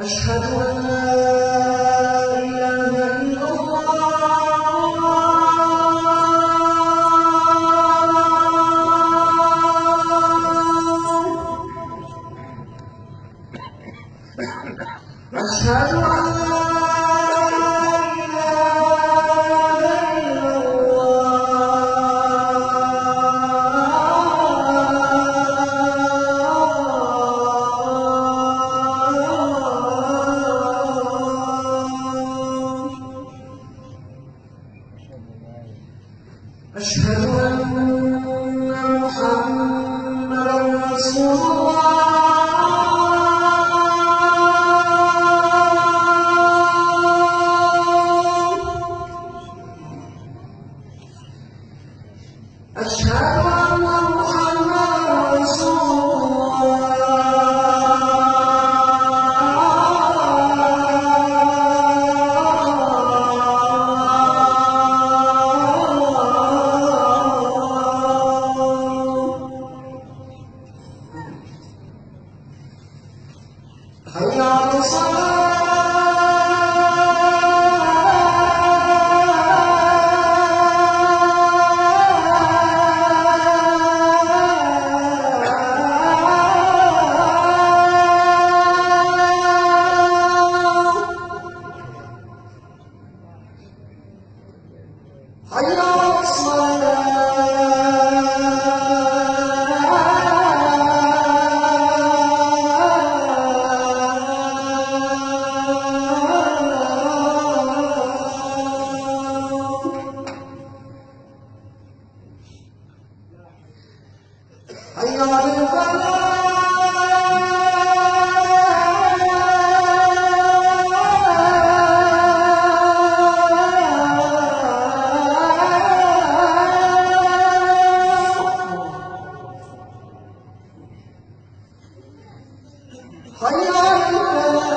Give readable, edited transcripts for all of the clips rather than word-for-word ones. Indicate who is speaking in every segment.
Speaker 1: أشهد أن لا إله إلا الله. أشهد أن أشهد أن محمدًا رسول الله. أشهد أن محمدًا رسول حي على الصلاة. حي على الصلاة. حي على الفلاح. حي على الفلاح.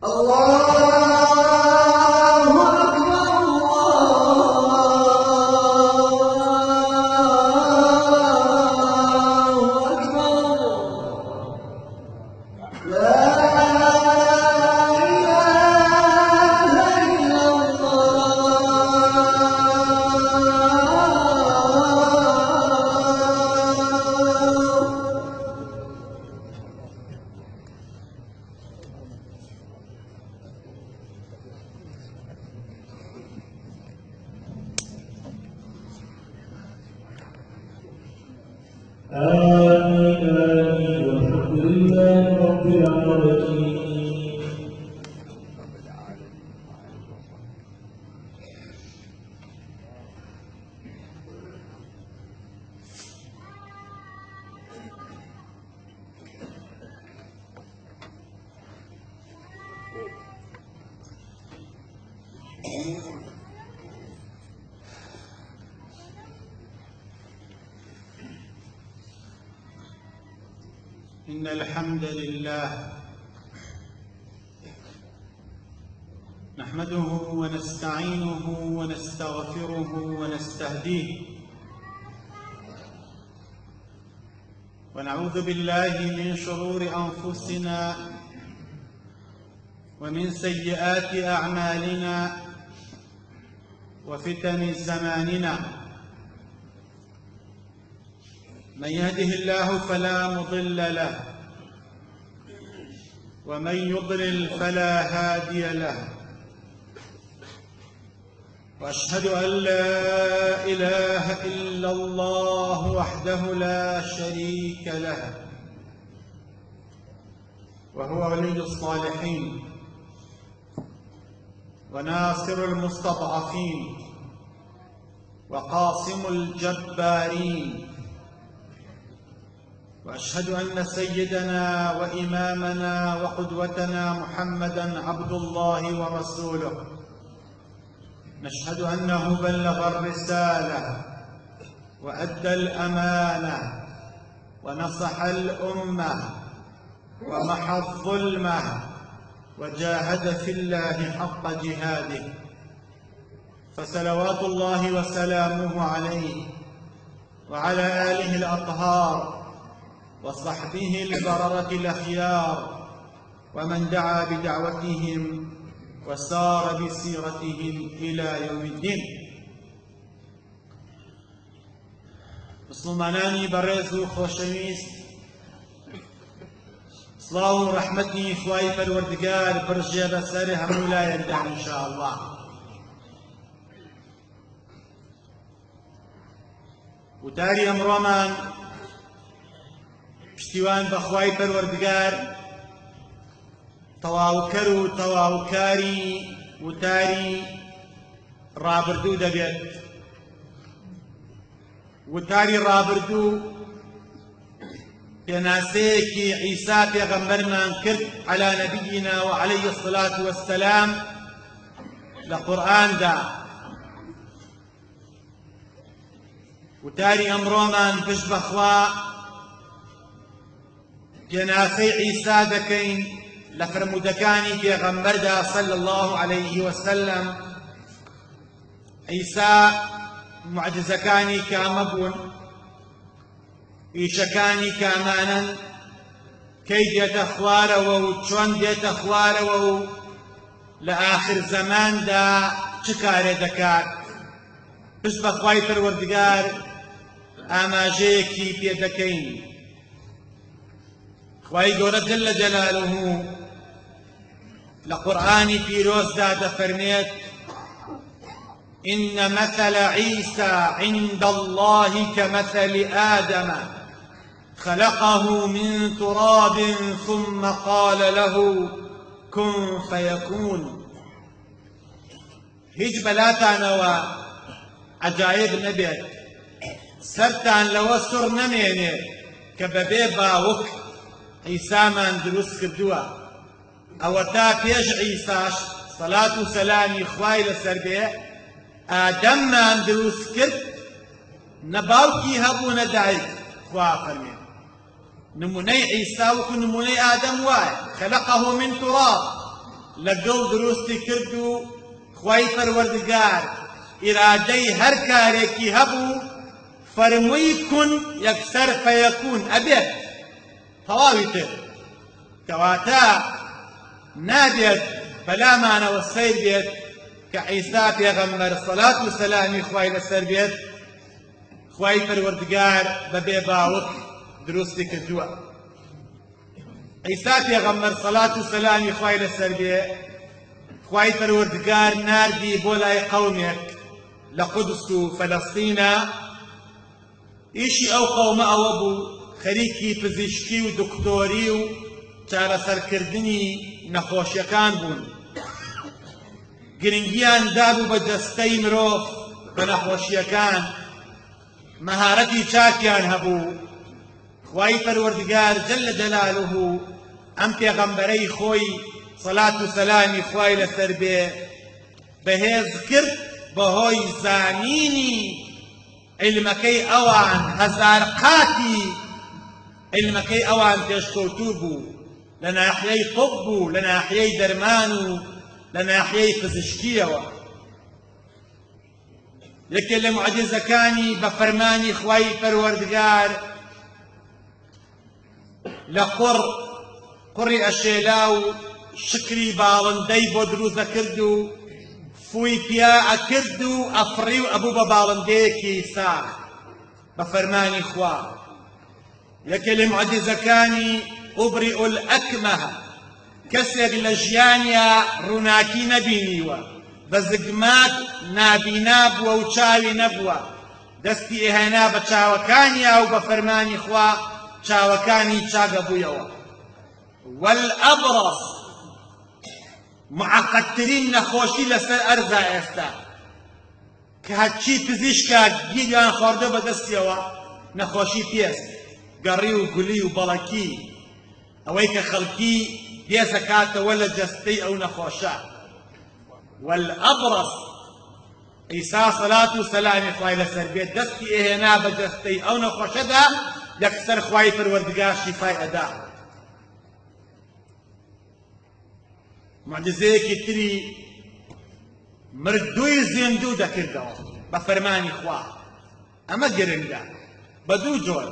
Speaker 1: الله أكبر. الله أكبر. لا إله إلا
Speaker 2: آمين آمين والحمد لله رب العالمين.
Speaker 3: إن الحمد لله نحمده ونستعينه ونستغفره ونستهديه ونعوذ بالله من شرور أنفسنا ومن سيئات أعمالنا وفتن زماننا. من يهده الله فلا مضل له ومن يضلل فلا هادي له. وأشهد أن لا إله إلا الله وحده لا شريك له وهو ولي الصالحين. وناصر المستضعفين وقاصم الجبارين، وأشهد أن سيدنا وإمامنا وقدوتنا محمدًا عبد الله ورسوله. نشهد أنه بلغ الرسالة وأدى الأمانة ونصح الأمة ومحى الظلمة وجاهد في الله حق جهاده، فصلوات الله وسلامه عليه وعلى آله الأطهار وصحبه البررة الأخيار ومن دعا بدعوتهم وسار بسيرتهم إلى يوم الدين. مسلمانانی بەڕێز و خۆشەویست، سڵاو و ڕەحمەتی خوای پەروەردگار بڕژێ بەسەر هەموو لایەکدا ئینشاءالله. وتاری ئەمڕۆمان پشتیوان بە خوای پەروەردگار تەواوکەر و تەواوکاری وتاری ڕابردوو دەبێت. وتاری ڕابردوو پێناسەیەکی عیسا پێغەمبەرمان کرد عەلا نەبینا و عەلەیهی الصەلاة وەسسەلام لە قورئاندا. وتاری ئەمڕۆمان پشت بەخوا پێناسەی عیسا دەکەین لە فرموودەکانی پێغەمبەردا صلی الله عەلەیه وەسەلەم. عیسا معجزەکانی کامە بوون، ئیشەکانی کامانن، کەی دێتە خوارەوە و چۆن دێتە خوارەوە و لە ئاخر زەماندا چ کارێ دەکات. پشت بە خوای پەروەردگار ئاماژەیەکی پێ دەکەین. خوای گەورە جەلە جەلالوه لە قورئانی پیرۆزدا دەفەرمێت: إن مثل عيسى عند الله كمثل آدم خلقه من تراب ثم قال له كن فيكون. هیچ بەلاتانەوە عەجایب نەبێت، سەرتان لەوە سوڕ نەمێنێت کە بەبێ باوک عیسامان دروست کردووە. ئەوە تا پێش عیساش سەلات و سەلامی خوای لەسەر بێ ئادەممان دروست کرد، نە باوکی هەبوو نە دایک. خوا فەرمێ نمونەی عیسا وەکو نمونەی ئادەم وایە. خەلەقەه من توراب، لە گەڵ دروستی کرد و خوای پەروەردگار ئیرادەی هەر کارێکی هەبوو فەرمووی کون یەکسەر فەیەکون ئەبێت، تەواوی تر. کەواتە نابێت بەلامانەوە سەیر بێت کە عیسا پێغەمبەر سەلات و سەلامی خوای لەسەر بێت خوای پەروەردگار بەبێ باوک دروستی کردووە. عیسا پێغەمبەر سەلات و سەلامی خوای لەسەر بێ خوای پەروەردگار ناردی بۆ لای قەومێک لە قودس و فەلەستینە. ئیشی ئەو قەومە ئەوە بوو خەریکی پزیشکی و دکتۆری و چارەسەرکردنی نەخۆشیەکان بوون. گرنگیان دابوو بە جەستەی مرۆڤ بە نەخۆشیەکان، مەهارەتی چاکیان هەبوو. خوای پەروەردگار جەلە جەلالوه ئەم پێغەمبەرەی خۆی سەلات و سەلامی خوای لەسەر بێ بەهێز کرد بەهۆی زانینی علمەکەی ئەوان، هەزار قاتی علمەکەی ئەوان پێشکەوتوو بوو، لە ناحیەی طب بوو، لە ناحیەی دەرمان و لە ناحیەی پزیشکیەوە. یەکێ لە معجزەکانی بە فەرمانی خوای پەروەردگار لە قوڕی ئەشێلا و شکری باڵندەی بۆ دروست دەکرد و فووی پیا ئەکرد و ئەفڕی و ئەبوو بە باڵندەیەکی ساخ بە فەرمانی خوا. یەکێ لە معجزەکانی ئوبریئ الئەکمەه، کەسێک لە ژیانیا ڕووناکی نەبینیوە، بە زگمات نابینا بووە و چاوی نەبووە، دەستی ئێهێنا بە چاوەکانیا و بە فەرمانی خوا چاوەکانی چاگە بوویەوە. والئەبڕەس، معقدترین نەخۆشی لەسەر ئەرزا ئێستا کە هەرچی پزیشکە گیریان خواردە بەدەستیەوە نەخۆشی پێست گەڕی و گولی و بەڵەکی ئەوەی کە خەڵکی دێسەکاتەوە لە جەستەی ئەو نەخۆشە والأبرص عیسا سەلات و سەلامی خوای لەسەر بێت دەستی ئێهێنا بە جەستەی ئەو نەخۆشەدا یەکسەر خوای پەروەردگار شیفای ئەدا معجزەیەکی تری مردووی زیندوو دەکردەوە بە فەرمانی خوا ئەمە گرنگە بە دوو جۆر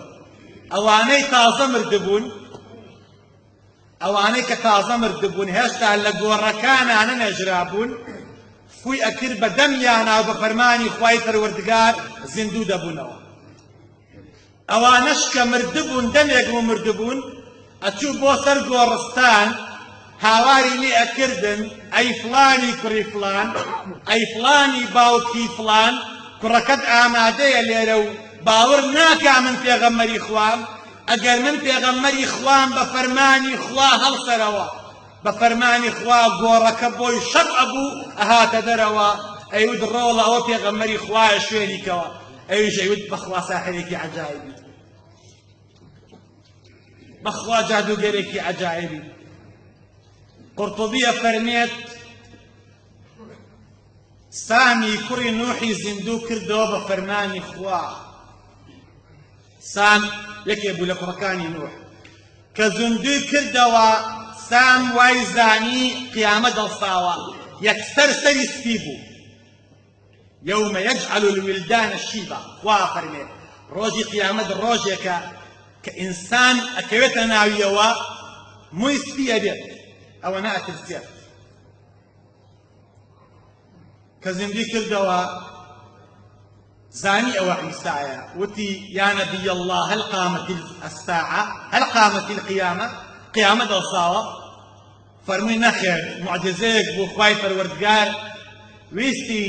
Speaker 3: ئەوانەی تازە مردبوون ئەوانەی کە تازە مردبوون هێشتا لە گۆڕەکانانە نەژرابوون فوی ئەکرد بە دەمیانە و بە فەرمانی خوای پەروەردگار زیندوو دەبوونەوە ئەوانەش کە مردبوون دەمێک و مردبوون ئەچوو بۆ سەر گۆڕستان هاواری لێ ئەکردن ئەی فڵانی کوڕی فڵان ئەی فڵانی باوکی فڵان کوڕەکەت ئامادەیە لێرە و باوەڕ ناکا من پێغەمبەری خوام ئەگەر من پێغەمبەری خوام بە فەرمانی خوا هەڵسەرەوە بە فەرمانی خوا گۆڕەکە بۆی شەڕ ئەبوو ئەهاتە دەرەوە ئەیود ڕۆڵە ئەوە پێغەمبەری خوایە شوێنیکەوە ئەویش ئەیود بەخوا ساحرێکی عەجایبی بەخوا جادوگەرێکی عەجایبی قورطوبیە فەرمێت سامی کوڕی نوحی زیندوو کردەوە بە فەرمانی خوا سام یەکێ بوو لە کوڕەکانی نوح کە زیندووی کردەوە سام وای زانی قیامە دڵساوە یەکسەر سەری سپی بوو یەومە یەجعەل الولدانە شیبە خوا فەرمێت ڕۆژی قیامەت ڕۆژێکە کە ئینسان ئەکەوێتە ناویەوە مووی سپی ئەبێت ئەوە ناترسێت کە زیندوی کردەوە زانی ئەوە عیسایە وتی یا نەبی الله هەل قامت الساعة هەل قامت القیامە قیامە دڵساوە فەرمووی نەخێر معجزەیەک بۆ خوای پەروەردگار ویستی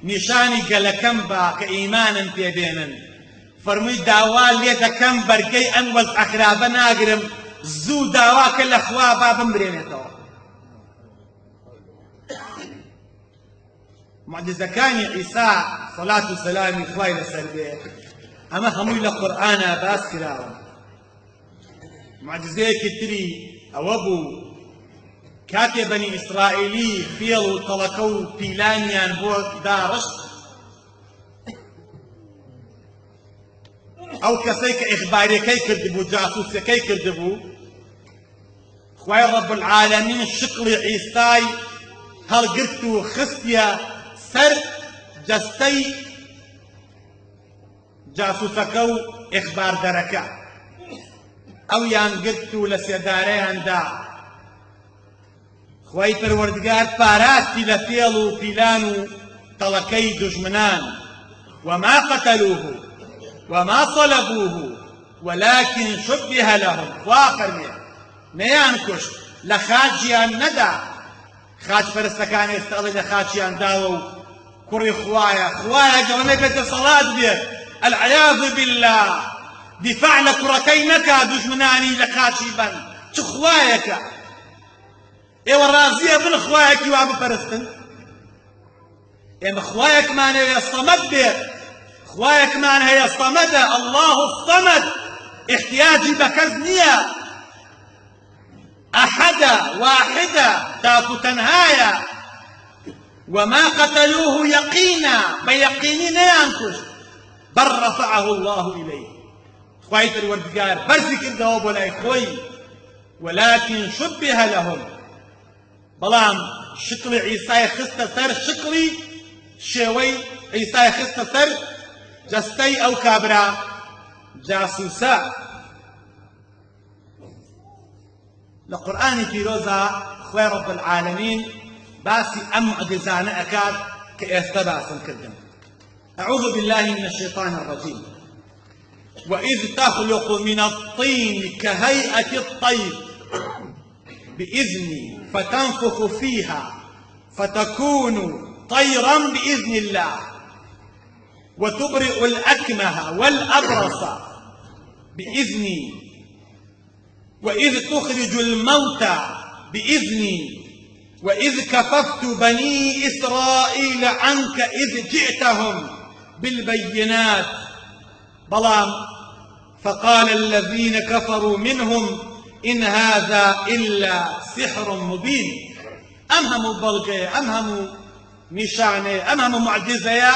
Speaker 3: نیشانی گەلەکەم بە کە ئیمانم پێبێنن فەرمووی داوا لێ دەکەم بەرگەی ئەم وەزعە خراپە ناگرم زوو داواکە لە خوا با بمرێنێتەوە معجزەکانی عیسا سەلات و سەلامی خوای لەسەر بێ ئەمە هەمووی لە قورئانە باس کراوە معجزەیەکی تری ئەوە بوو کاتێ بەنی ئیسرائیلی فێڵ و تەڵەکە و پیلانیان بۆ داڕشت ئەو کەسەی کە ئیخبارەکەی کردبوو جاسووسەکەی کردبوو خوای ڕەب العالەمین شقڵی عیسای هەڵگرت و خستیە سەر جەستەی جاسووسەکە و ئیخباردەرەکە ئەویان گرت و لە سێدارەیاندا خوای پەروەردگار پاراستی لە فێڵ و پیلان و تەڵەکەی دوژمنان وما قتلوه وما صلبوه ولكن شبه لهم خوا فەرمێ نەیان کوشت لە خاجیان نەدا خاج پەرستەکان ئێستا ئەڵێ لە خاچیان داوە و کوڕی خوایە خوایە گەڵنەی بێتە سەڵات بێت العیاذ بالله دیفاع لە کوڕەکەی نەکا دوژمنانی لە خاچی بەن چ خوایەکە ئێوە ڕازیە بن خوایەکی وا بپەرستن ئێمە خوایەکمان هەیە سەمەد بێت خوایەکمان هەیە سەمەدە الله الصەمەد احتیاجی بە کەس نییە أحدا واحدا تاكو تنهايا وما قتلوه يقينا بيقينين ينكش بل رفعه الله إليه خوي الوردقار برزك الدواب ولا يخوي ولكن شبه لهم بلام شكل عيسى خست سر شكلي شوي عيسى خست سر جستي أو كابرا جاسوسا لقرآن فيروزا خوي رب العالمين باسي أم معجزان أكاد كإستباسا كردن أعوذ بالله من الشيطان الرجيم وإذ تخلق من الطين كهيئة الطير بإذني فتنفخ فيها فتكون طيرا بإذن الله وتبرئ الأكمه والأبرص بإذني وإذ تخرج الموتى بإذني وإذ كففت بني إسرائيل عنك إذ جئتهم بالبينات بلام فقال الذين كفروا منهم إن هذا إلا سحر مبين أمهم بلغي أمهم نشانه أمهم معجزة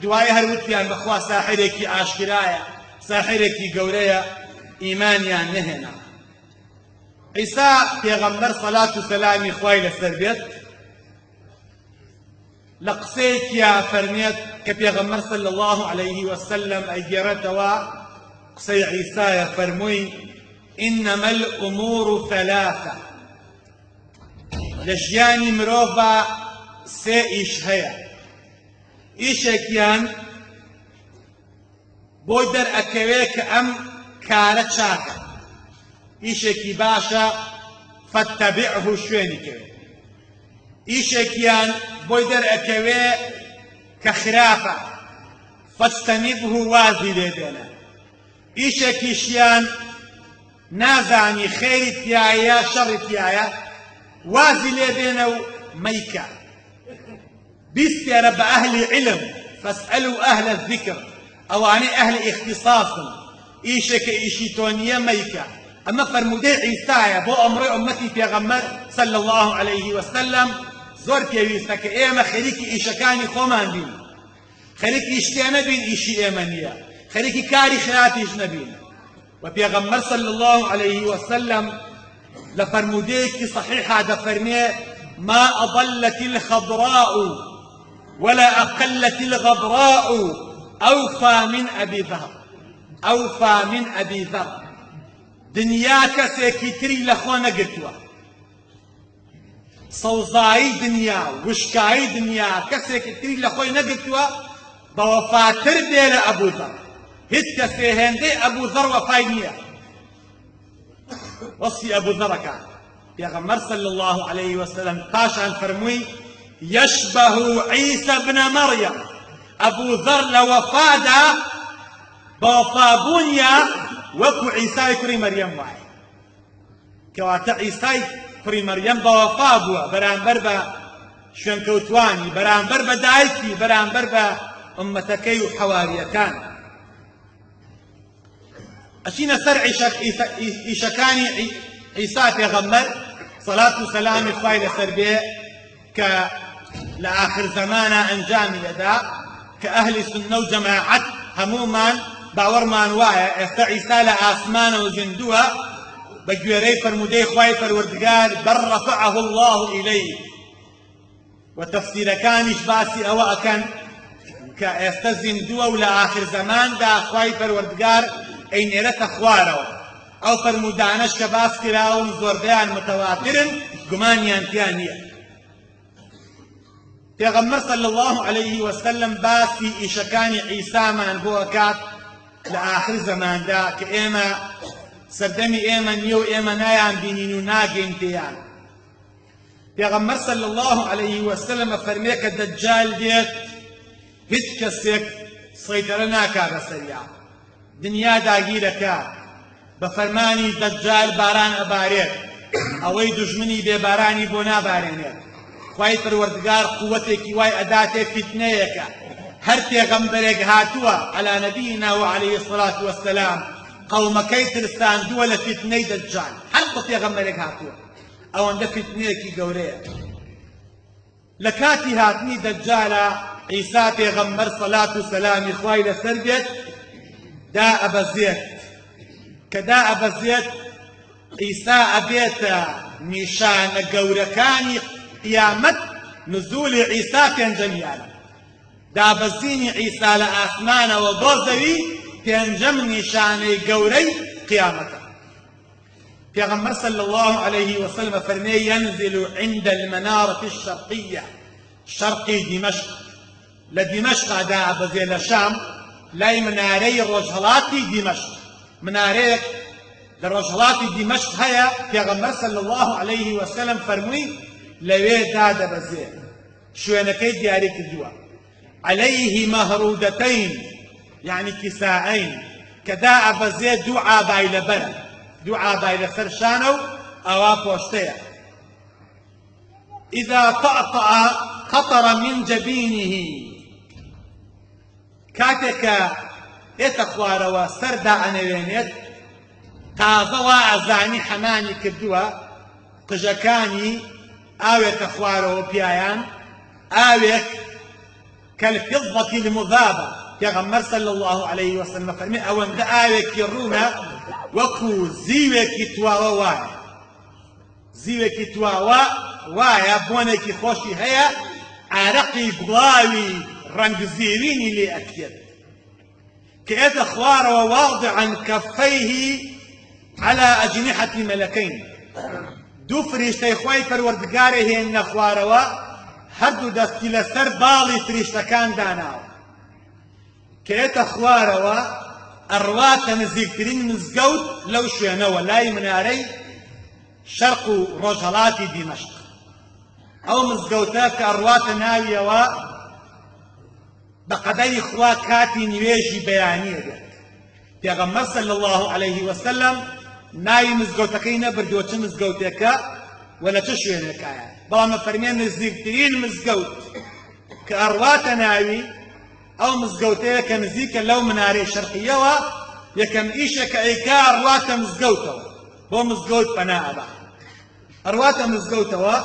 Speaker 3: دوای هەروتیان بەخوا ساحرێکی ئاشکرایە ساحرێکی گەورەیە ئیمانیان نەهێنا. عیسا پێغەمبەر سەلات و سەلامی خوای لەسەر بێت لە قسەیەکیا فەرمێت کە پێغەمبەر صلی الله عليه وسلم ئەیگێڕێتەوە قسەی عیسایە فەرمووی إنما الأمور ثلاثة لە ژیانی مرۆڤە سێ ئیش هەیە. ئیشێکیان بۆی دەرئەکەوێ کە ئەم کارە چاکە ئیشێکی باشە فەتەبیعه شوێنی کەوێ. ئیشێکیان بۆی دەرئەکەوێ کە خراپە فەجتەنیبه وازی لێ بێنە. ئیشێکیشیان نازانی خێری تایە شەڕی تایە وازی لێ بێنە و مەیکە. بيستير بأهل علم فاسألوا أهل الذكر أواني أهل اختصاص إيشك إيشيتونية ميكا أما فرمودي عيسايا بو أمر أمتي في غمر صلى الله عليه وسلم زور بيويستك إيما خليكي إيشكاني خومان بين خليكي إيشتيانا بين إيشي إيمانية خليكي كاري خلاتيش نبين وفي غمر صلى الله عليه وسلم لفرموديك صحيح هذا فرميه ما أضلت الخضراء ولا أقلت الغبراء أوفى من أبي ذر أوفى من أبي ذر دنياك سيكتري لخوانا قلتوا صوزاي دنيا وشكاي دنيا كسيكتري لخوانا قلتوا بوفاتر دير أبو ذر هتك سيهندي أبو ذر وفاينية وصي أبو ذر كان پیغمبر صلى الله عليه وسلم پاشان فرموي يشبه عيسى بن مريم أبو ذر لوفادا بوفابونيا وكو عيسى كري مريم واي كواتا عيسى كري مريم بوفابوا برانبر با شوێنکەوتوانی بەرامبەر بە دایکی بەرامبەر بە ئومەتەکەی و حەواریەکان. ئەچینە سەر ئیشەکانی عیسا پێغەمبەر سەلات و سەلامی خوای لەسەر بێ کە لە ئاخر زەمانە ئەنجامی دەدا کە ئەهلی سوننە و جەماعەت هەموومان باوەڕمان وایە ئێستا عیسا لە ئاسمانەوە زیندووە بە گوێرەی فەرمودەی خوای پەروەردگار بەر ڕەفەعەه الله ئیلەیه و تەفسیرەکانیش باسی ئەوە ئەکەن کە ئێستا زیندووە و لە ئاخر زەماندا خوای پەروەردگار ئەینێرەتە خوارەوە. ئەو فەرمودانەش کە باس کراون زۆربەیان متەواترن گومانیان تیان نییە. پێغەمبەر صلی الله عليه وسلم باسی ئیشەکانی عیسامان بۆ ئەکات لە ئاخر زەماندا کە ئێمە سەردەمی ئێمە نییە و ئێمە نایان بینین و ناگەین تێیان. پێغەمبەر صلی الله عليه وسلم فەرمێ کە دەجال دێت هیچ کەسێک سەیطرە ناکا بەسەریا دنیا داگیرەکە بە فەرمانی دەجال باران ئەبارێت ئەوەی دوژمنی بێبارانی بۆ نابارێنێت. خوای پەروەردگار قووەتێکی وای ئەداتێ فتنەیەکە هەر پێغەمبەرێک هاتووە عەلا نەبینا و عەلەیهی الصەلاة وەسسەلام قەومەکەی ترساندووە لە فتنەی دەجال هەر بە پێغەمبەرێک هاتووە ئەوەندە فتنەیەکی گەورەیە. لە کاتی هاتنی دەجالە عیسا پێغەمبەر سەلات و سەلامی خوای لەسەر بێت دا ئەبەزێت کە دا ئەبەزێت عیسا ئەبێتە نیشانە گەورەکانی قیامەت نزولی عیسا پێنجەمیانە. دابەزینی عیسا لە ئاسمانەوە بۆ زەوی پێنجەم نیشانەی گەورەی قیامەتە. پیغمبر صلی الله عليه وسلم فرمي ينزل عند المنارة الشرقية شرقي دمشق لدمشق دا بزي لشام لاي مناري رجلاتي دمشق مناري رجلاتي دمشق هيا پیغمبر صلى الله عليه وسلم فرمي لوي دا بزي شوينكي دياري كدوا عليه مهرودتين يعني كساءين كدا بزي دعا بايل بلد دوعا باي لەسەر شانە و ئەوا پۆشتەیە. إذا طأطأ قطر من جبينه كاتك يتخواروا سردا أنوينيت تازوا أزاني حماني كدوا قجكاني آويك أخواروا بيايان آويك كالفضة المذابة يغمر صلى الله عليه وسلم فرمي أولا دا آويك يرونا وكو زيوك تواوا وايا زيوك تواوا وايا بونك خوشي هيا عرقي بغاوي رنگ زيريني لي أكيد كأت أخواروا واضعا كفيه على أجنحة ملكين دو فريشتي خوي پروردگاره هن نخواروا هردو دستی لسر باڵی فریشتەکان داناوە کە ئێتە خوارەوە ئەڕواتە نزیکترین مزگەوت لەو شوێنەوە لای منارەی شەرق و ڕۆژهەڵاتی دیمەشق ئەو مزگەوتە کە ئەڕواتە ناویەوە بە قەدەری خوا کاتی نوێژی بەیانیە بێت پێغەمبەر صلی الله عليه وسلم ناوی مزگەوتەکەی نەبردووە چ مزگەوتێکە ولا چه شوێنێکایە بەڵام فەرمێن نزیکترین مزگەوت کە ئەڕواتە ناوی ئەو مزگەوتەیە کە نزیکە لەو منارەی شەرقیەوە یەکەم ئیشە کە ئەیکا ئەڕواتە مزگەوتەوە بۆ مزگەوت پەنا ئەبا ئەڕواتە مزگەوتەوە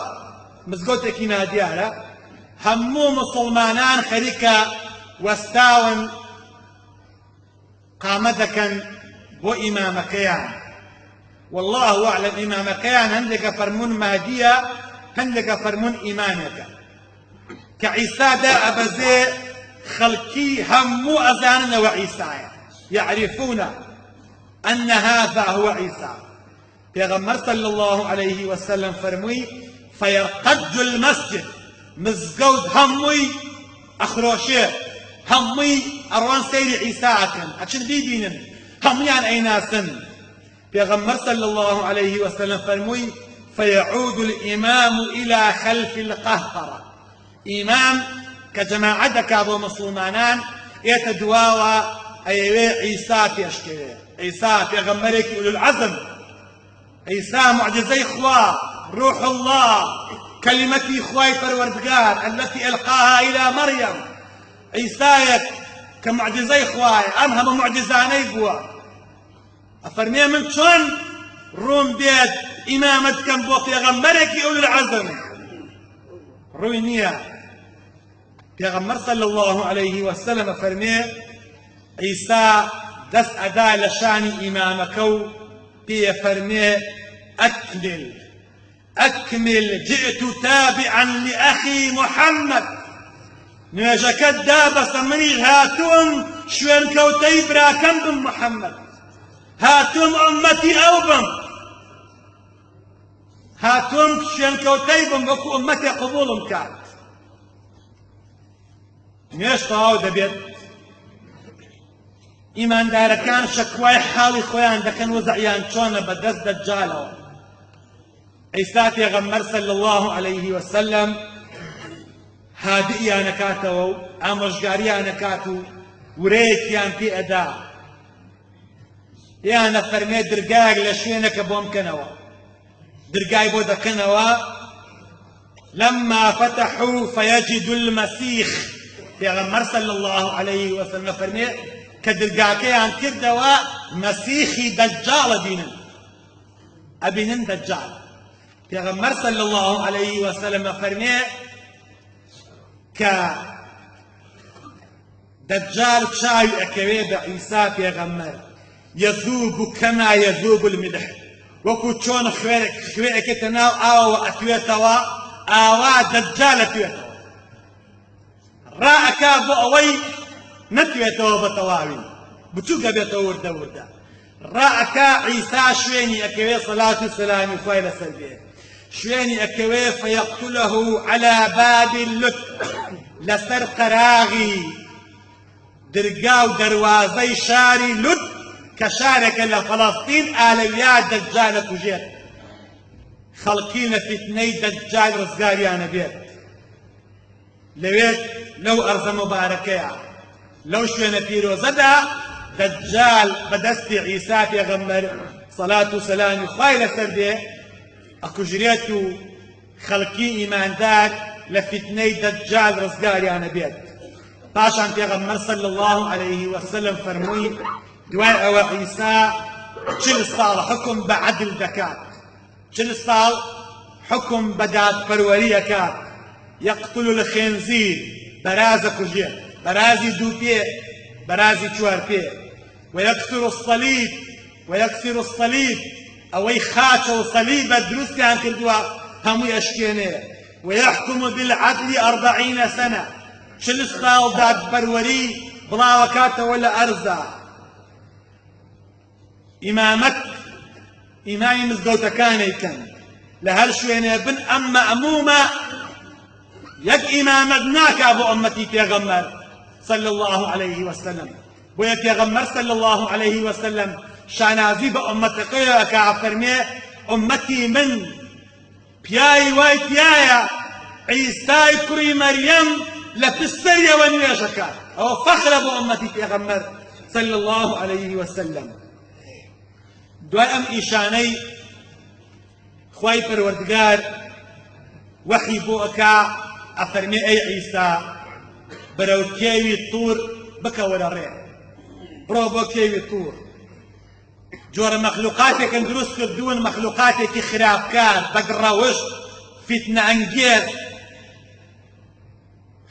Speaker 3: مزگەوتێکی نادیارە هەموو موسڵمانان خەریکە وەستاون قامە دەکەن بۆ ئیمامەکەیان والله أعلم إمامكيان هندك فرمون مهدية هندك فرمون إيمانك كعيسى دا أبزي خلقي همو أذاننا وعيسى يعرفون أن هذا هو عيسى پیغمبر صلى الله عليه وسلم فرموي فيرقد المسجد مزقود هموي أخروشي هموي أروان سير عيسى أكن بيبينن هموي عن أي ناسن پیغمبر صلى الله عليه وسلم فرموي فيعود الإمام إلى خلف القهقرة إمام كجماعتك أبو مسلمانان يتدواوى أي عيسى بيشكي عيسى پیغمبرك أولو العزم عيسى معجزي إخوة روح الله كلمتي إخوة پروردگار التي ألقاها إلى مريم عيسى كمعجزي إخوة أمهم معجزاني بوا أفرمي من شون روم بيت إمامت كم بو پیغمبرك أولي العزم روينيا پیغمبر صلى الله عليه وسلم أفرمي عيسى دس أدا لشان إمامكو بي فرمي أكمل جئت تابعا لأخي محمد نواجكت دابس مني هاتون شوين كوتي براكم بن محمد هاتم أمتي أوبم هاتم شوين كوتي بن وكو أمتي قبولم كات نيش طاو دبيت إيمان داركان شكواي حالي خويان دكان وزعيان شونا بدس دجالو عيسى پیغمبر صلى الله عليه وسلم هادئيان كاتو امرجاريان كاتو وريكيان في أداء يانا فرمي درقاق لشوينك بوم كنوا درقاي بودا كنوا لما فتحوا فيجدوا المسيح پیغمبر صلى الله عليه وسلم فرمي كدرقاكيان كردوا مسيحي دجال دينا أبنن دجال پیغمبر صلى الله عليه وسلم فرمي دجال شاي أكوي بعيسى پیغمبر يذوب كما يذوب الملح وكو چون خويرك تناو آو أتويتوا آوا دجال أتويتوا رأكا بأوي نتويتوا بتواوي بچوكا بيتوا وردا وردا رأكا عيسى شويني أكوي صلاة السلام فايلة سلبية شويني أكوي فيقتله على باب اللت لسر قراغي درقاو دروازي شاري لت كشارك لفلسطين آلويات دجال كجيت خلقين فتني دجال رزقاريانا بيت لويت لو أرض مباركة لو شوينا بيروزدا دجال بدستي عيسى پیغمبر صلاة وسلام خايلة سردي أكو جريتو خەڵکی ئیماندار لە فتنەی دەجال ڕزگاریانە بێت. پاشان پێغەمبەر صلی الله عليه وسلم فەرمووی دوای ئەوە عیسا 40 ساڵ حکم بە عەدل دەکات، 40 ساڵ حکم بە دادپەروەری ئەکات. یەقتل الخنزیر، بەرازە کوژێت، بەرازی 2 پێ، بەرازی 4 پێ. ويكسر الصليب، ويكسر الصليب ئەوەی خاچە و سەلیبە دروستیان کردووە هەمووی ئەشکێنێ. ويحكم بالعدل 40 سنة، 40 ساڵ دادپەروەری بڵاوەکاتەوە لە ئەرزا. ئیمامەت ئیمامی مزگەوتەکانەی کەن لە هەر شوێنێ بن، ئەم مەئمومە یەک ئیمامەت ناکا بۆ ئومەتی پێغەمبەر صلی الله عليه وسلم. بۆیە پێغەمبەر صلی الله عليه وسلم شانازی بە ئومەتەکەیەوە ئەکا، فەرمێ ئومەتی من پیاوی وای پیایە عیسای کوڕی مەریەم لە پستەریەوە نوێژەکات. ئەوە فەخرە بۆ ئومەتی پێغەمبەر صلی الله عليه وسلم. دوای ئەم ئیشانەی خوای پەروەردگار وحی بۆ ئەکا، ئەفەرمێ ئەی عیسا بەرەو کێوی توور بکەوە ڕێ، بڕۆ بۆ کێوی توور. جۆرە مەخلوقاتێکن دروست کردوون، مەخلوقاتێکی خراپکار، بەگڕەوشت، فیتنە ئەنگێز،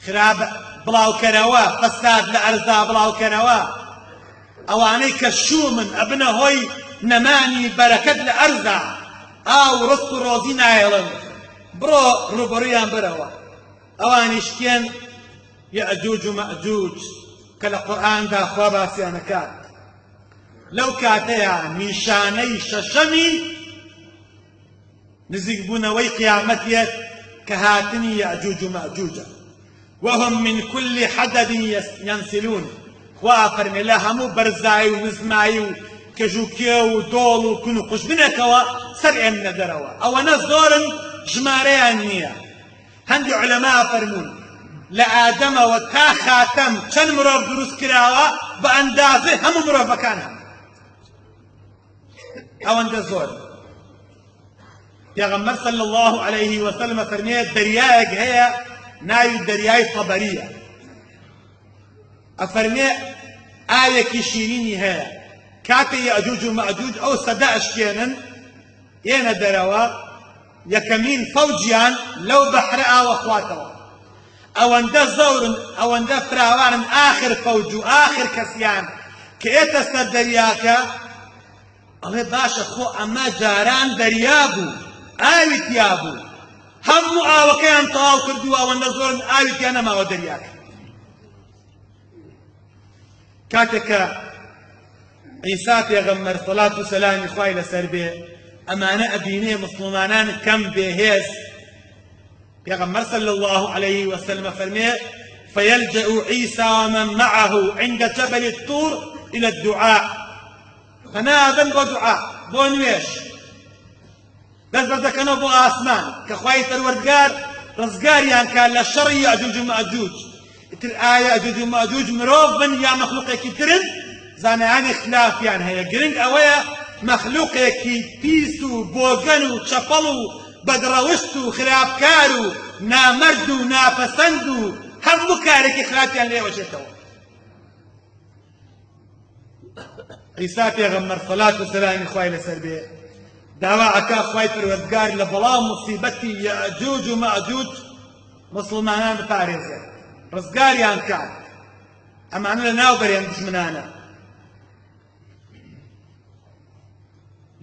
Speaker 3: خراپ بڵاوکەرەوە، فەساد لە ئەرزا بڵاوکەرەوە. ئەوانەی کە شومن ئەبنە هۆی نەمانی بەرەکەت لە ئەرزا، ئاو ڕست و ڕۆزی نایڵن، بڕۆ ڕوبەڕوویان بەرەوە. ئەوانیشتێن یەئجوج و مەئجوج کە لە قورئاندا خوا باسییان ئەکات. لەو کاتەیە نیشانەی شەشەمی نزیک بوونەوەی قیامەتێت کە هاتنی یەئجوج و مەئجوجە. وهم من كل حدد ينسلون، خوا فەرمێ لە هەموو بەرزایی و نزمایی و کەژوکێ و دۆڵ و کون و قوشبنێکەوە سەرئێنە دەرەوە. ئەوەنە زۆرن، ژمارەیان نییە. هەندی عولەما فەرموون لە ئادەمەوە تا خاتەم چەند مرۆڤ دروست کراوە بە ئەندازەی هەموو مرۆڤەکان هەن. ئەوەندە زۆر. پێغەمبەر صلی الله عليه وسلم فەرمێ دەریایەک هەیە ناوی دەریای تەبەریە. ئەفەرمێ ئاوێکی شیرینی هەیە، کاتێ یەئجوج و مەئجوج ئەو سەدە ئەشکێنن ئێنە دەرەوە، یەکەمین فەوجیان لەو بەحرە ئاوە خواتەوە. ئەوەندە زەورن، ئەوەندە فراوانن، ئاخر فەوج و ئاخر کەسیان کە ئێتە سەر دەریاکە ئەڵێ باشە خۆ ئەمە جاران دەریا بوو، ئاوی تیا بوو، هەموو ئاوەکەیان تەواو کردووە، ئەوەندە زۆرن ئاوی تیا نەماوە دەریاکە. کاتێکە عیسا پێغەمبەر سەڵات و سەلامی خوای لەسەر بێ ئەمانە ئەبینێ مسلمانان کەم بێهێز، پێغەمبەر صلی الله عليه وسلم فەرمێ فيلجأ عيسى ومن معه عند جبل الطور إلى الدعاء، فنادن بۆ دعاء، بۆ نوێژ، دەست بەردەکەنەوە بۆ ئاسمان کە خوای پەروەردگار ڕزگاریان کات لە شەڕی یەئجوج و مەئجوج. ئیتر ئایا یەئجوج و مەئجوج مرۆڤ بن یا مەخلوقێکی ترن؟ زانایانی خلافیان هەیە. گرنگ ئەوەیە مەخلوقێکی پیس و بۆگەن و چەپەڵ و بەدڕەوشت و خراپکار و نامەرد و ناپەسەند و هەموو کارێکی خراپیان لێوەچێتەوە. عیسا پێغەمبەر سەڵات و سەلامی خوای لەسەر بێ داوا ئەکا خوای پەروەردگار لە بەڵاو موسیبەتی یەئجوج و مەئجوج مسلمانان بپارێزێت، ڕزگاریان کات. ئەمانە لە ناوبەریان دژمنانە.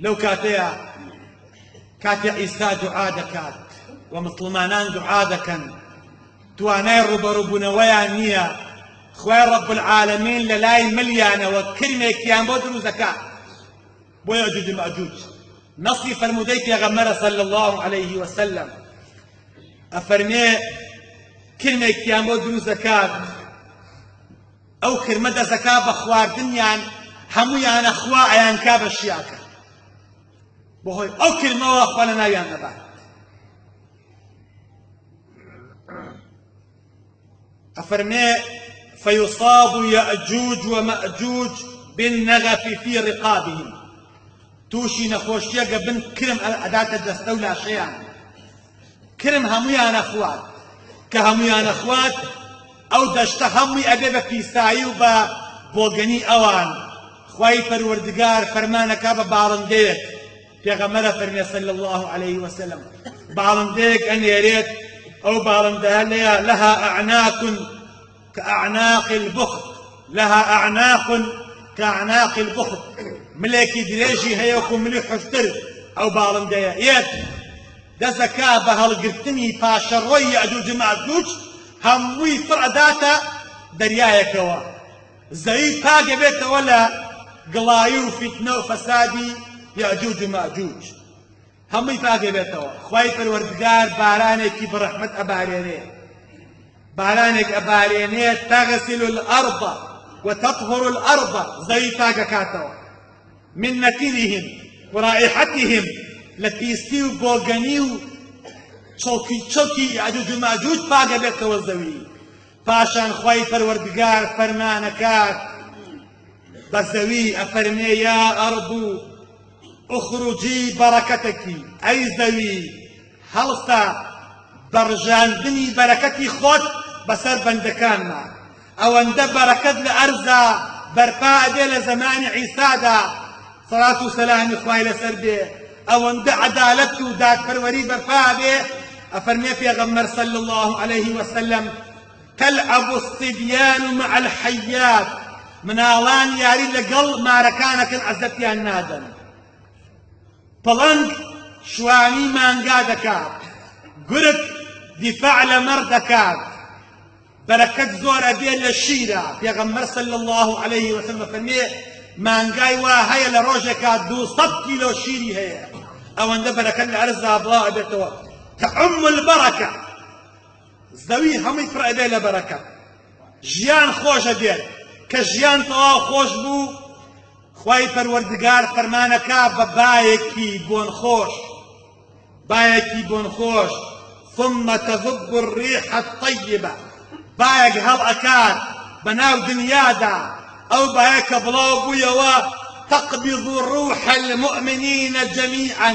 Speaker 3: لەو کاتەیە کاتێ عیسا دوعا دەکات و مسلمانان دوعا دەکەن، توانای ڕوبەڕووبوونەوەیان نییە، خوای ڕەب العالەمین لە لای ملیانەوە کرمێکیان بۆ دروست دەکات بۆ یەئجوج و مەئجوج. نەسی فەرموودەی پێغەمبەرە صلی الله عليه وسلم، ئەفەرمێ کرمێکیان بۆ دروست دەکات، ئەو کرمە دەزەکا بە خواردنیان، هەموویانە خوا ئەیانکا بە شیاکە، بەهۆی ئەو کرمەوە خوا لە ناویان دەبات. ئەفەرمێ فيصاب يأجوج ومأجوج بالنغف في رقابهم، توشي نەخۆشیەکە بن کرم ئەداتە دەستە و لاشەیان، کرم هەموویانە خوات کە هەموویانە خوات ئەو دەشتە هەمووی ئەبێ بە پیسایی و بە بۆگەنی ئەوان خوای پەروەردگار فەرمانەکا بە باڵندەیەک پێغەمبەرە فەرمێ صلی الله عليه وسلم باڵندەیەک ئەنێرێت ئەو باڵندەیە لها أعناق كأعناق البخت لها أعناق كأعناق البخت ملێکی درێژی هەیە وەکو ملی حوشتر ئەو باڵندەیە یەک دەسەکا بە هەڵگرتنی پاشەڕۆی یەجوج و ماجوج هەمووی پڕ ئەداتە دەریایەکەوە زەوی پاگە بێتەوە لە گڵایی و فیتنە و فەسادی یەجوج و ماجوج هەمووی پاگە بێتەوە خوای پەروەردگار بارانێکی بەڕەحمەت ئەبارێنێ بارانێک ئەبارێنێ تەغسل الأرض وتطهر الأرض زەوی پاگەکاتەوە من نتنهم ورائحتهم لپیستی و بۆگەنی و چڵکی یەجوج و ماجوج پاگە بێتەوە زەوی پاشان خوای پەروەردگار فەرمانەکات بە زەوی ئەفەرمێ یا ئەرض ئوخروجی بەڕەکەتەکی ئەی زەوی هەڵسە بەڕژاندنی بەرەکەتی خۆت بەسەر بەندەکانمان ئەوەندە بەرەکەت لە ئەرزا بەرپا ئەبێ لە زەمانی عیسادا سەڵات و سەلامی خوای لەسەر بێ ئەوەندە عەدالەت و دادپەروەری بەرپا ئەبێ ئەفەرمێ پێغەمبەر صلی الله عليه وسلم تلعب الصبيان مع الحيات مناڵان یاری لەگەڵ مارەکانەکەن عەزەتیان نادەن پڵنگ شوانی مانگا دەکات گورگ دیفاع لە مەڕ دەکات بەرەکەت زۆر ئەبێ لە شیرە پێغەمبەر صلی الله عليه وسلم فەرمێ مانگای وا هەیە لە ڕۆژێکا 200 کیلۆ شیری هەیە ئەوەندە بەرەکەت لە ئەرزا بڵاو ئەبێتەوە تەعم البەرەکە زەوی هەمووی پڕ ئەبێ لە بەرەکەت ژیان خۆش ئەبێت کە ژیان تەواو خۆش بوو خوای پەروەردگار فەرمانەکا بە بایەکی بۆنخۆش ثم تذب الريح الطيبة بايك هەڵ ئەکات بەناو دنیادا ئەو باەکە بڵاو بوویەوە تقبض الروح المؤمنين جميعا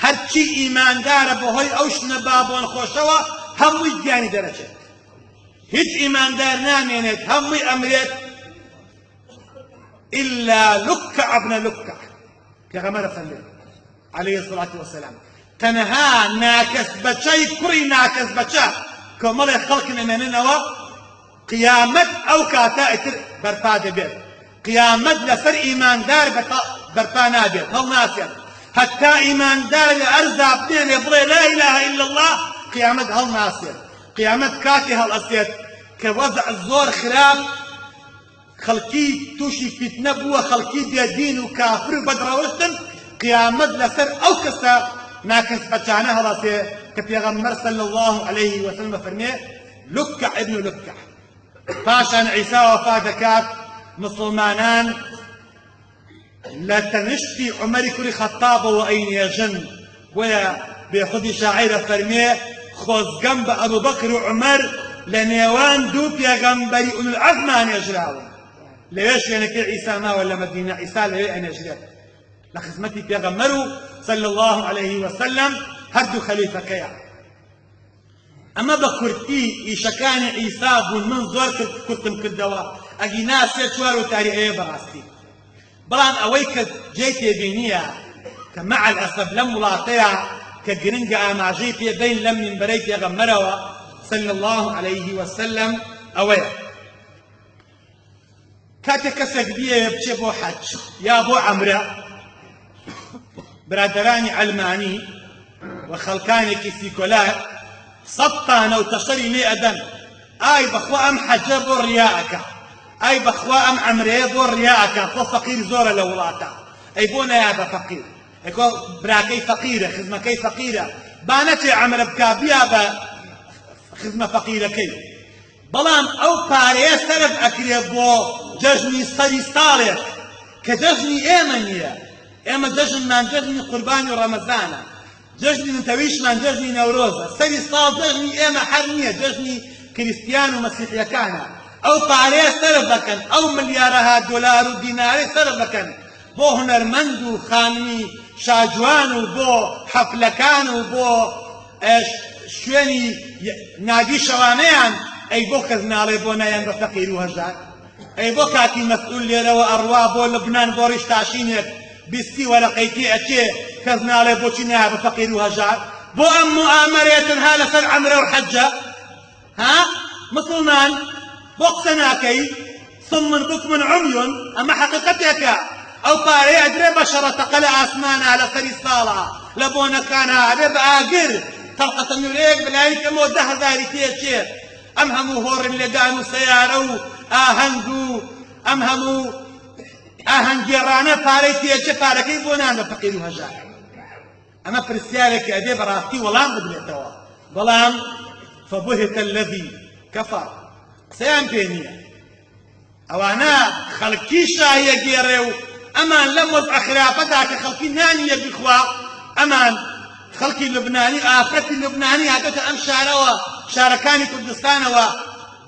Speaker 3: هەرچی ئیماندارە بەهۆی ئەو شنە بابۆن خۆشەوە هەمووی گیانی دەرەچێت هیچ ئیماندار نامێنێت هەمووی ئەمرێت إلا لكع ابن لكع پێغەمبەر فەرمێ عليه الصلاة والسلام تەنها ناکەس بەچەی کوڕی ناکەس بەچە کۆمەڵێ خەڵک ئەمێننەوە قیامەت ئەو کاتە ئیتر بەرپا دەبێت قیامەت لەسەر ئیماندار بەرپا نابێت هەڵ ناسێت هەتا ئیماندار لە ئەرزا بنێنێ بڵێ لا إله إلا الله قیامەت هەڵ ناسێت قیامەت کاتی هەڵ ئەسێت کە وەزع زۆر خراپ خەڵکی تووشی فیتنە بووە خەڵکی بێدین و کافر و بەدڕەوشتن قیامەت لەسەر ئەو کەسە ناکەس بەچانە هەڵاتێ کە پێغەمبەر صلی الله عليه وسلم فەرمێ لكع ابن لكع پاشان عیسا وەفا دەکات مسلمانان لە تەنشتی عومەری کوڕی خەتابەوە ئەینێژن بۆیە بێخودی شاعیرە فەرمێ خۆزگەم بە ئەبوبەکر و عومەر لە نێوان دوو پێغەمبەری ئولو العەزما نێژراون لەوێ شوێنەکەی عیسا ماوە لە مەدینە عیسا لەوێ ئەنێژرێت لە خزمەتی پێغەمبەر و صلی الله عليه وسلم هەردوو خەلیفەکەیە ئەمە بە کورتی ئیشەکانی عیسا بوون من زۆر کورتم کردەوە ئەگی ناسێ چوار و تاری ئەوێ بەڕاستی بەڵام ئەوەی کە جێی تێبینیە کە مع الأسف لەم وڵاتەیە کە گرنگە ئاماژەی پێدەین لەم منبەرەی پێغەمبەرەوە صلی الله عليه وسلم ئەوەیە کاتێک کەسێک بیێ بچێ بۆ حەج یا بۆ عەمرە برادەرانی ئەلمانی و خەڵکانێکی سیکۆلار سەد تانە و تەشەری لێ ئەدەن ئای بەخوا ئەم حەجە بۆ ڕیاءەکە ئای بەخوا ئەم عەمرەیە بۆ ڕیاءەکە بۆ فەقیر زۆرە لە وڵاتە ئەی بۆ نەیا بە فەقیر ئەیکۆ براکەی فەقیرە خزمەکەی فەقیرە با نەچێ عەمرە بکا بیا بە خزمە فەقیرەکەی بەڵام ئەو پارەیە سەرف ئەکرێ بۆ جەژنی سەری ساڵێک کە جەژنی ئێمە نییە ئێمە جەژنمان جەژنی قوربانی و ڕەمەزانە جەژنی نتەویشمان جەژنی نەورۆزە سەری ساڵ جەژنی ئێمە هەر نییە جەژنی کریستیان و مەسیحیەکانە ئەو پارەیە سەرف دەکەن ئەو ملیارەها دۆلار و دینارەی سەرف دەکەن بۆ هونەرمەند و خانمی شاجوان و بۆ حەفلەکان و بۆ شوێنی نادی شەوانەیان ئەی بۆ کەس ناڵێ بۆ نایەن بە فەقیر و هەژار ئەی بۆ کاتی مەسئول لێرەوە ئەڕوا بۆ لبنان بۆ ڕیش تاشینێک بیستی وەرەقەیتی ئەچێ کەس ناڵێ بۆچی نایە بە فەقیر و هەژار بۆ ئەم موئامەرەیە تەنها لەسەر عەمرە و حەجە ها مسڵمان بۆ قسە ناکەی صم بكم عمي أما حقيقتك أو باري أدري بشرة تقل أسمانا لسري صالة لبونا كان أبيب آقر طلقة نوريك بلايك أمو دهر ذاري تيشير أم همو هور اللي قانو سيارو آهنگو أم همو آهنگيرانا باري تيشير باركي بونانا فقير وهجار أما فرسيالك أبيب راستي ولام بدلتوا ظلام فبهت الذي كفر سيان بينيه ئەوانە خەڵکی شایە گێڕێ و ئەمان لەم وەزع خراپەدا کە خەڵکی نانیە بخوا ئەمان خەڵکی لوبنانی ئافرەتی لوبنانی هاتۆتە ئەم شارەوە شارەکانی کوردستانەوە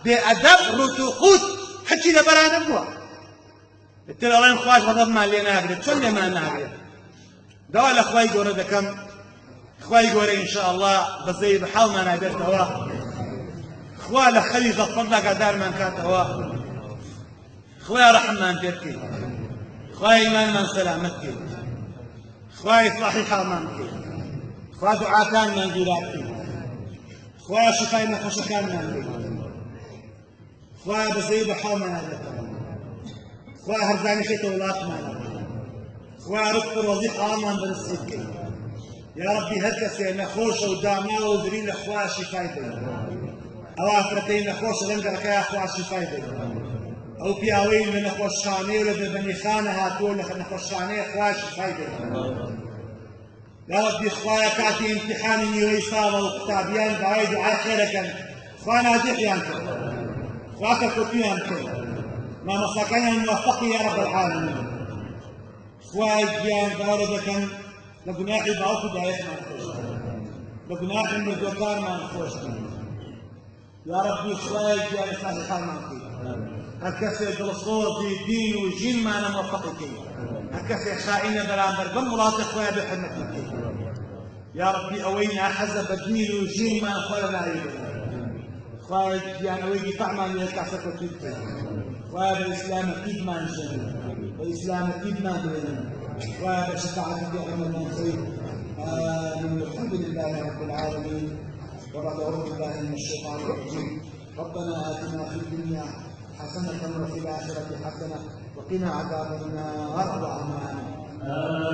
Speaker 3: بێئەدەب ڕوت و قوت هەرچی لەبەران نەبووە ئیتر ئەڵێن خوای غەضەبمان لێ ناگرێت چۆن لێمان ناگرێت داوا لە خوای گەورە دەکەم خوای گەورە ئینشاءالله بەزەی بەحاڵمان نابێتەوە خوا لە خەلی غەفەڕدا ئاگادارمان کاتەوە خويا رحمان بيركي خويا إيمان من سلامتكي خويا صحيحة منكي خويا دعاء كان من جيراتكي خويا شفاء نخش كان منكي خويا بزيد حول من هذا خويا هرزاني خيط ولات منك خويا ركب وظيفة من برسيكي يا ربي هكسي نخوش وداما ودري لخويا شفاء دي أوافرتين نخوش لنقرك يا خويا شفاء دي أو بياوين من نخوشخانة ولا بني خانة هاتول نخوشخانة خواش فايدة يا ربي خوايا كاتي امتحاني ويصابة وكتابيان بعيد وعلى خيرك خوانا دحيان خواك كتيان ما مساكنا موفقي يا رب العالمين خوايا جيان باردك لقناحي بعوك دايك ما نخوش لقناحي من الدوكار ما نخوش يا ربي خوايا جيان صالحان ما نخوش هكذا دلصوتي دين وجين ما أنا موفقك هكذا خائنة برامبر بمرات أخويا بحرمتك يا ربي أوينا حزب الدين وجين ما أخويا لا يبقى خارج يعني ويجي طعما يتعسك وتبقى وهذا الإسلام أكيد ما نجد والإسلام أكيد ما نجد وهذا شفاعة في أمر خير الحمد لله رب العالمين وأعوذ بالله من الشيطان الرجيم ربنا آتنا في الدنيا حسنة وفي الآخرة حسنة وقنا عذاب النار اللهم آمين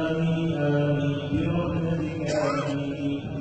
Speaker 2: آمين آمين برحمتك آمين